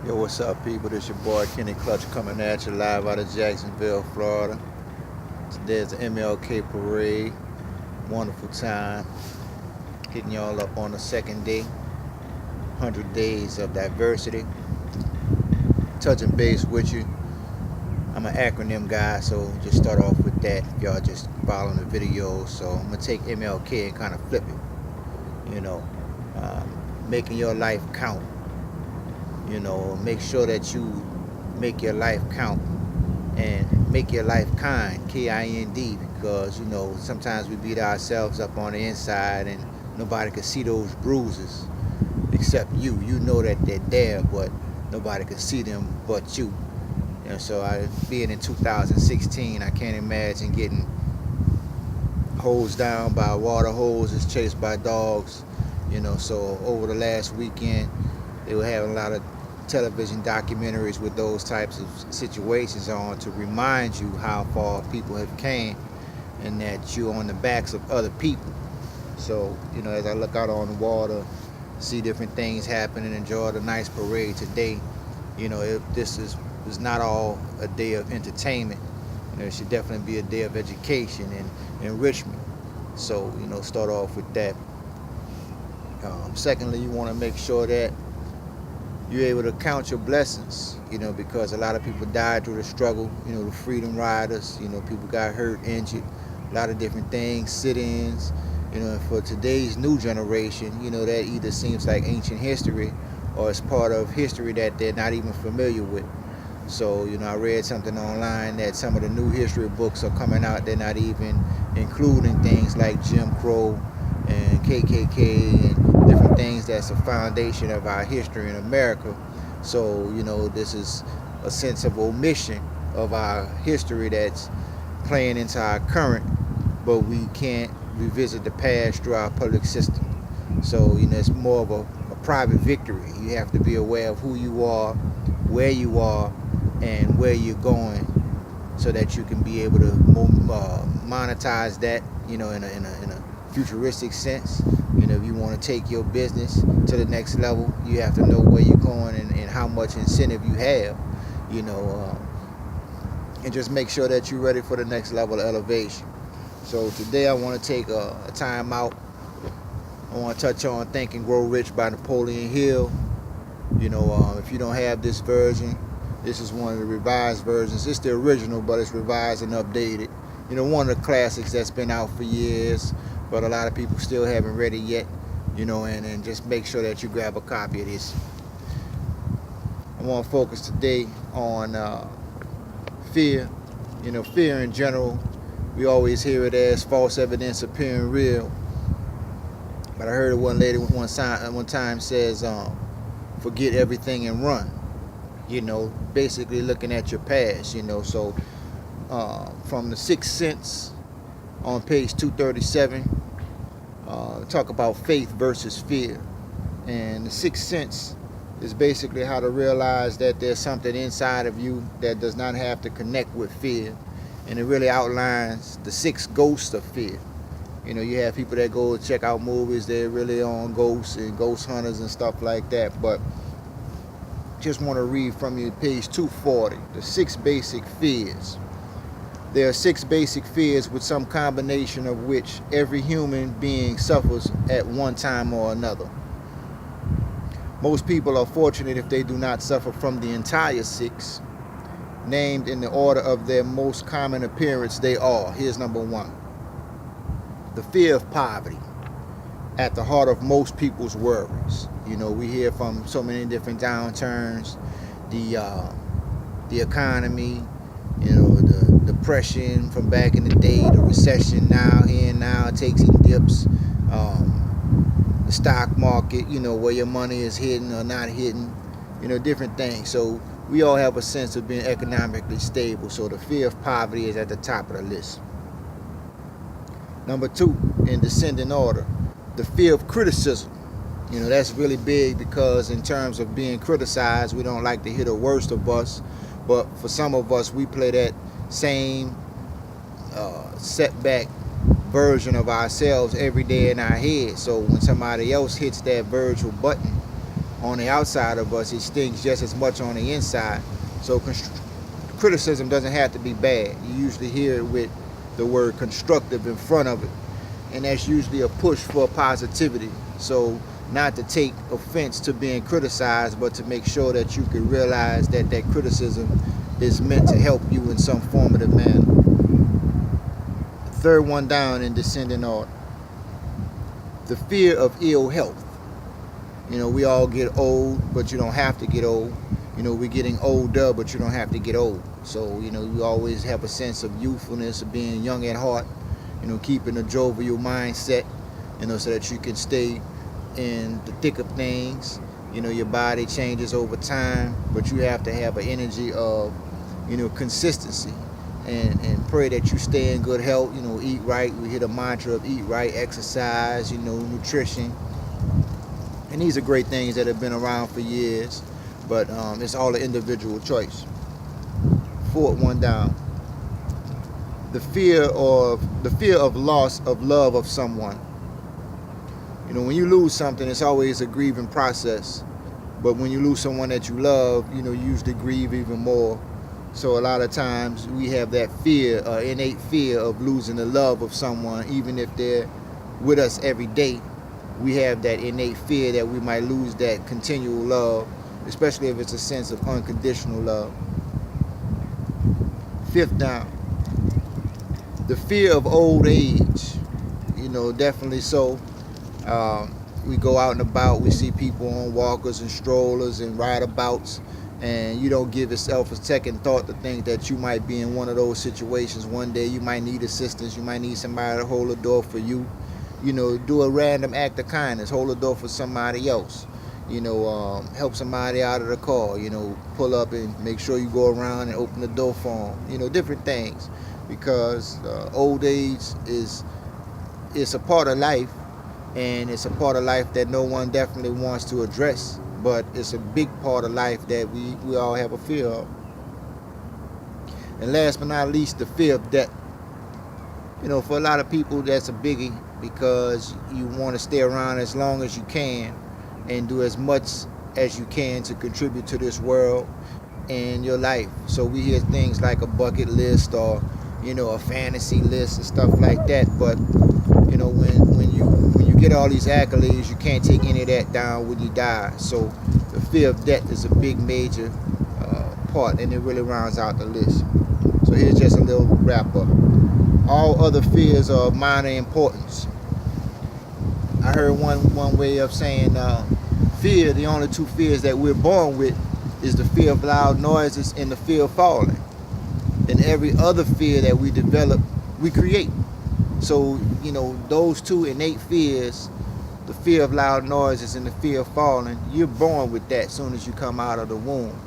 Yo, what's up, people? This your boy KennyKlutch coming at you live out of Jacksonville, Florida. Today's the MLK parade. Wonderful time. Hitting y'all up on the second day. 100 days of diversity. Touching base with you. I'm an acronym guy, so just start off with that. If y'all just following the video. So I'm gonna take MLK and kind of flip it. Making your life count. Make sure that you make your life count and make your life kind, K-I-N-D, because sometimes we beat ourselves up on the inside and nobody can see those bruises except you. You know that they're there, but nobody can see them but you. And so being in 2016, I can't imagine getting hosed down by water hoses, chased by dogs. So over the last weekend, they were having a lot of television documentaries with those types of situations on to remind you how far people have came and that you're on the backs of other people. So, as I look out on the water, see different things happen and enjoy the nice parade today, if this is not all a day of entertainment, it should definitely be a day of education and enrichment. So, start off with that. Secondly, you want to make sure that you're able to count your blessings, because a lot of people died through the struggle, the freedom riders, people got hurt, injured, a lot of different things, sit-ins, and for today's new generation, that either seems like ancient history or it's part of history that they're not even familiar with. So, I read something online that some of the new history books are coming out, they're not even including things like Jim Crow and KKK and different things that's a foundation of our history in America. So, this is a sense of omission of our history that's playing into our current, but we can't revisit the past through our public system. So, it's more of a private victory. You have to be aware of who you are, where you are, and where you're going, so that you can be able to monetize that, in a futuristic sense. If you want to take your business to the next level, you have to know where you're going and how much incentive you have, and just make sure that you're ready for the next level of elevation. So today I want to take a time out. I want to touch on Think and Grow Rich by Napoleon Hill. If you don't have this version, this is one of the revised versions. It's the original, but it's revised and updated. One of the classics that's been out for years, but a lot of people still haven't read it yet, and just make sure that you grab a copy of this. I want to focus today on fear. Fear in general, we always hear it as false evidence appearing real. But I heard one lady one time says, forget everything and run. Basically looking at your past, so from the Sixth Sense on page 237, talk about faith versus fear. And the Sixth Sense is basically how to realize that there's something inside of you that does not have to connect with fear. And it really outlines the 6 ghosts of fear. You have people that go check out movies, they're really on ghosts and ghost hunters and stuff like that, but just want to read from you page 240, the 6 basic fears. There are 6 basic fears with some combination of which every human being suffers at one time or another. Most people are fortunate if they do not suffer from the entire 6. Named in the order of their most common appearance, they are. Here's number 1. The fear of poverty, at the heart of most people's worries. We hear from so many different downturns, the economy, the depression from back in the day, the recession now, here and now, it takes and dips, the stock market, where your money is hidden or not hidden, different things. So we all have a sense of being economically stable. So the fear of poverty is at the top of the list. Number 2, in descending order, the fear of criticism. That's really big because in terms of being criticized, we don't like to hear the worst of us. But for some of us, we play that same setback version of ourselves every day in our head. So when somebody else hits that virtual button, on the outside of us, it stings just as much on the inside. So criticism doesn't have to be bad. You usually hear it with the word constructive in front of it, and that's usually a push for positivity. So not to take offense to being criticized, but to make sure that you can realize that that criticism is meant to help you in some formative manner. Third one down in descending order. The fear of ill health. You know, we all get old, but you don't have to get old. You know, we're getting older, but you don't have to get old. So, you know, you always have a sense of youthfulness, of being young at heart, you know, keeping a jovial mindset, you know, so that you can stay in the thick of things. You know, your body changes over time, but you have to have an energy of, you know, consistency, and pray that you stay in good health. You know, eat right. We hear the mantra of eat right, exercise, you know, nutrition. And these are great things that have been around for years, but it's all an individual choice. Fourth one down. The fear of loss of love of someone. You know, when you lose something, it's always a grieving process. But when you lose someone that you love, you know, you usually grieve even more. So a lot of times we have that fear, innate fear of losing the love of someone, even if they're with us every day. We have that innate fear that we might lose that continual love, especially if it's a sense of unconditional love. Fifth down. The fear of old age. You know, definitely so. We go out and about, we see people on walkers and strollers and rideabouts, and you don't give yourself a second thought to think that you might be in one of those situations one day. You might need assistance, you might need somebody to hold the door for you. You know, do a random act of kindness, hold the door for somebody else. You know, help somebody out of the car, you know, pull up and make sure you go around and open the door for them. You know, different things, because old age it's a part of life, and it's a part of life that no one definitely wants to address, but it's a big part of life that we all have a fear of. And last but not least, the fear of death. You know, for a lot of people, that's a biggie, because you want to stay around as long as you can and do as much as you can to contribute to this world and your life. So we hear things like a bucket list, or, you know, a fantasy list and stuff like that. But, you know, when you get all these accolades, you can't take any of that down when you die. So the fear of death is a big major part, and it really rounds out the list. So here's just a little wrap up. All other fears are of minor importance. I heard one way of saying fear, the only two fears that we're born with is the fear of loud noises and the fear of falling. And every other fear that we develop, we create. So, you know, those two innate fears, the fear of loud noises and the fear of falling, you're born with that as soon as you come out of the womb.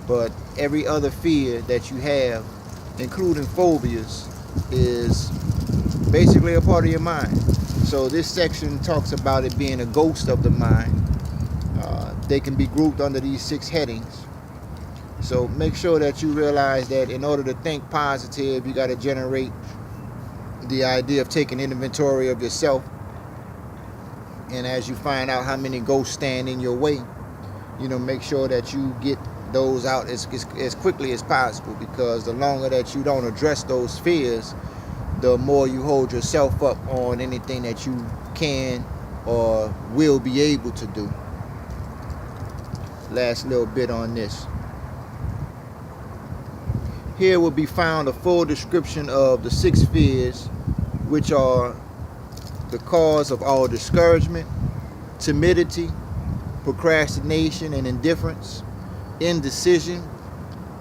But every other fear that you have, including phobias, is basically a part of your mind. So this section talks about it being a ghost of the mind. They can be grouped under these 6 headings. So make sure that you realize that in order to think positive, you got to generate the idea of taking inventory of yourself. And as you find out how many ghosts stand in your way, you know, make sure that you get those out as quickly as possible, because the longer that you don't address those fears, the more you hold yourself up on anything that you can or will be able to do. Last little bit on this. Here will be found a full description of the 6 fears, which are the cause of all discouragement, timidity, procrastination and indifference, indecision,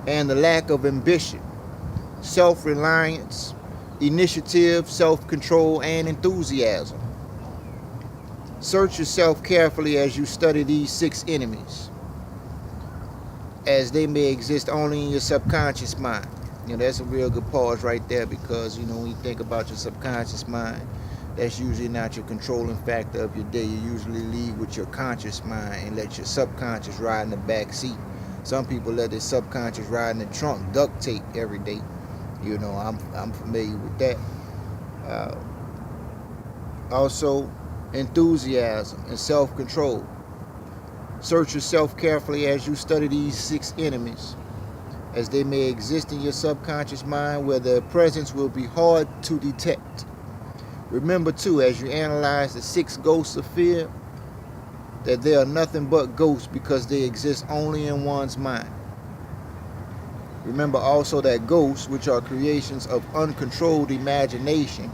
and the lack of ambition, self-reliance, initiative, self-control, and enthusiasm. Search yourself carefully as you study these 6 enemies, as they may exist only in your subconscious mind. You know, that's a real good pause right there, because, you know, when you think about your subconscious mind, that's usually not your controlling factor of your day. You usually lead with your conscious mind and let your subconscious ride in the back seat. Some people let their subconscious ride in the trunk, duct tape every day. You know, I'm familiar with that. Also, enthusiasm and self-control. Search yourself carefully as you study these 6 enemies, as they may exist in your subconscious mind where their presence will be hard to detect. Remember too, as you analyze the 6 ghosts of fear, that they are nothing but ghosts because they exist only in one's mind. Remember also that ghosts, which are creations of uncontrolled imagination,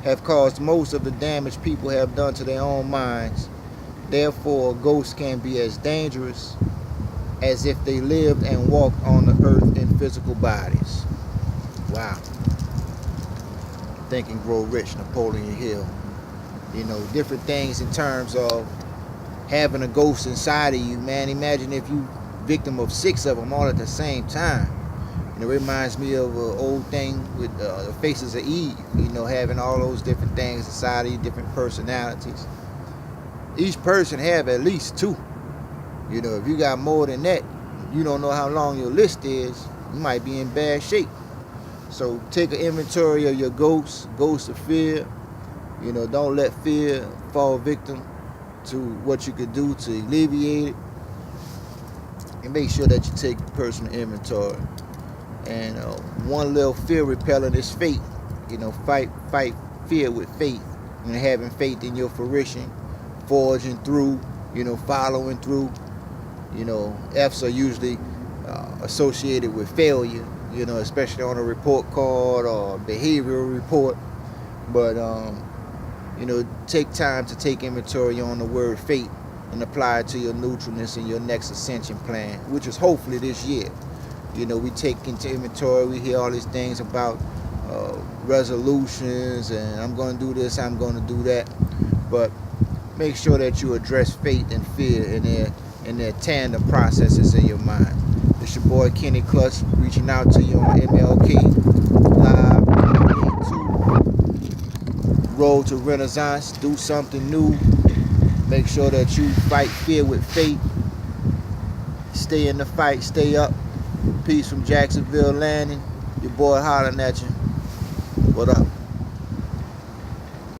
have caused most of the damage people have done to their own minds. Therefore, ghosts can be as dangerous as if they lived and walked on the earth in physical bodies. Wow. Think and Grow Rich, Napoleon Hill. You know, different things in terms of having a ghost inside of you, man. Imagine if you victim of 6 of them all at the same time. And it reminds me of an old thing with the Faces of Eve, you know, having all those different things inside of you, different personalities. Each person have at least 2. You know, if you got more than that, you don't know how long your list is, you might be in bad shape. So take an inventory of your ghosts of fear. You know, don't let fear fall victim to what you could do to alleviate it. And make sure that you take personal inventory. And one little fear repellent is faith. You know, fight fear with faith. And having faith in your fruition, forging through, you know, following through. You know, F's are usually associated with failure, you know, especially on a report card or behavioral report. But, you know, take time to take inventory on the word faith and apply it to your neutralness and your next ascension plan, which is hopefully this year. You know, we take into inventory, we hear all these things about resolutions and I'm going to do this, I'm going to do that. But make sure that you address faith and fear in their tandem processes in your mind. It's your boy KennyKlutch reaching out to you on MLK Live to Road to Renaissance. Do something new. Make sure that you fight fear with faith. Stay in the fight. Stay up. Peace from Jacksonville Landing. Your boy hollering at you. What up?